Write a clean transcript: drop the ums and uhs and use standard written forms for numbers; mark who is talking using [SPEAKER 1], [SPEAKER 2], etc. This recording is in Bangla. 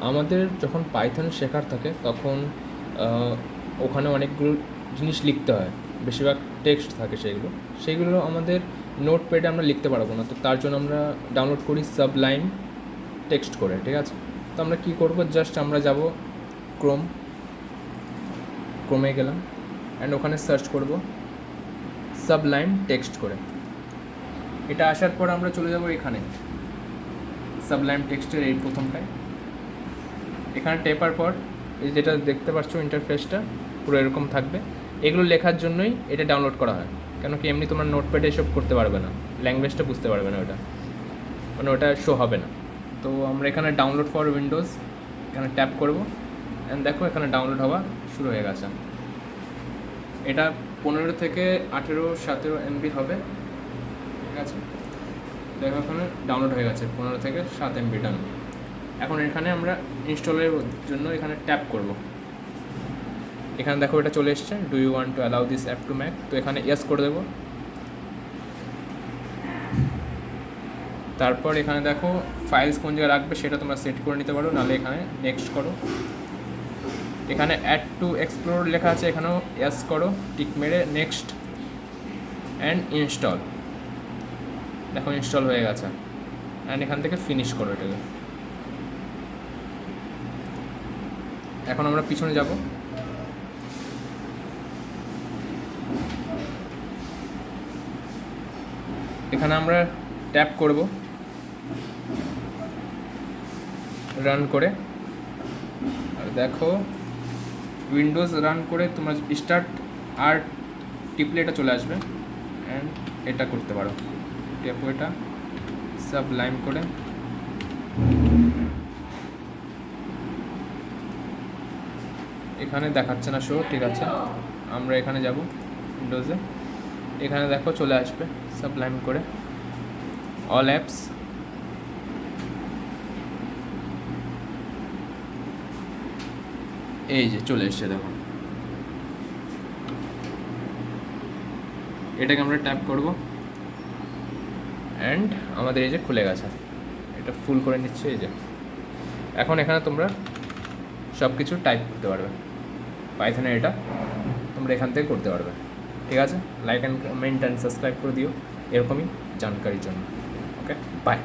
[SPEAKER 1] আমাদের যখন পাইথন শেখার থাকে তখন ওখানে অনেকগুলো জিনিস লিখতে হয়, বেশিরভাগ টেক্সট থাকে সেইগুলো আমাদের নোটপ্যাডে আমরা লিখতে পারবো না। তো তার জন্য আমরা ডাউনলোড করি সাবলাইম টেক্সট করে, ঠিক আছে। তো আমরা কী করবো, জাস্ট আমরা যাব ক্রোমে গেলাম অ্যান্ড ওখানে সার্চ করব সাবলাইম টেক্সট করে। এটা আসার পর আমরা চলে যাব এখানে সাবলাইম টেক্সটের এই প্রথমটায়। এখানে টেপার পর এই যেটা দেখতে পাচ্ছ ইন্টারফেসটা পুরো এরকম থাকবে। এগুলো লেখার জন্যই এটা ডাউনলোড করা হয়, কেন কি এমনি তোমার নোটপ্যাডে এসব করতে পারবে না, ল্যাঙ্গুয়েজটা বুঝতে পারবে না ওটা, মানে ওটা শো হবে না। তো আমরা এখানে ডাউনলোড ফর উইন্ডোজ এখানে ট্যাপ করব অ্যান্ড দেখো এখানে ডাউনলোড হওয়া শুরু হয়ে গেছে। এটা 15 থেকে 18-17 MB হবে, ঠিক আছে। দেখো এখানে ডাউনলোড হয়ে গেছে 15 থেকে 7 MB ডান। এখন এখানে আমরা ইনস্টলের জন্য এখানে ট্যাপ করব। এখানে দেখো এটা চলে এসছে, do you want to allow this app to make, তো এখানে ইয়েস করে দেবো। তারপর এখানে দেখো ফাইলস কোন জায়গায় রাখবে সেটা তোমরা সেট করে নিতে পারো, নাহলে এখানে নেক্সট করো। এখানে অ্যাড টু এক্সপ্লোর লেখা আছে, এখানেও ইয়েস করো, টিক মেরে নেক্সট অ্যান্ড ইনস্টল। দেখো ইনস্টল হয়ে গেছে অ্যান্ড এখান থেকে ফিনিশ করো এটাকে। এখন আমরা পিছনে যাব। এখানে আমরা ট্যাপ করব রান করে, আর দেখো উইন্ডোজ রান করে তোমরা স্টার্ট আর টিপলে এটা চলে আসবে অ্যান্ড এটা করতে পারো, টেপো এটা সাবলাইম করে। এখানে দেখাচ্ছে না শো, ঠিক আছে। আমরা এখানে যাব উইন্ডোজে, এখানে দেখো চলে আসবে সাবলাইম করে অল অ্যাপস। এই যে চলে এসছে দেখো, এটাকে আমরা ট্যাপ করব অ্যান্ড আমাদের এই যে খুলে গেছে, এটা ফুল করে নিচ্ছে এই যে। এখন এখানে তোমরা সব কিছু টাইপ করতে পারবে পাইথনে, এটা তোমরা এখান থেকে করতে পারবে, ঠিক আছে। Like and comment and subscribe করে দিও এরকমই জানকারির জন্য। ওকে, বাই।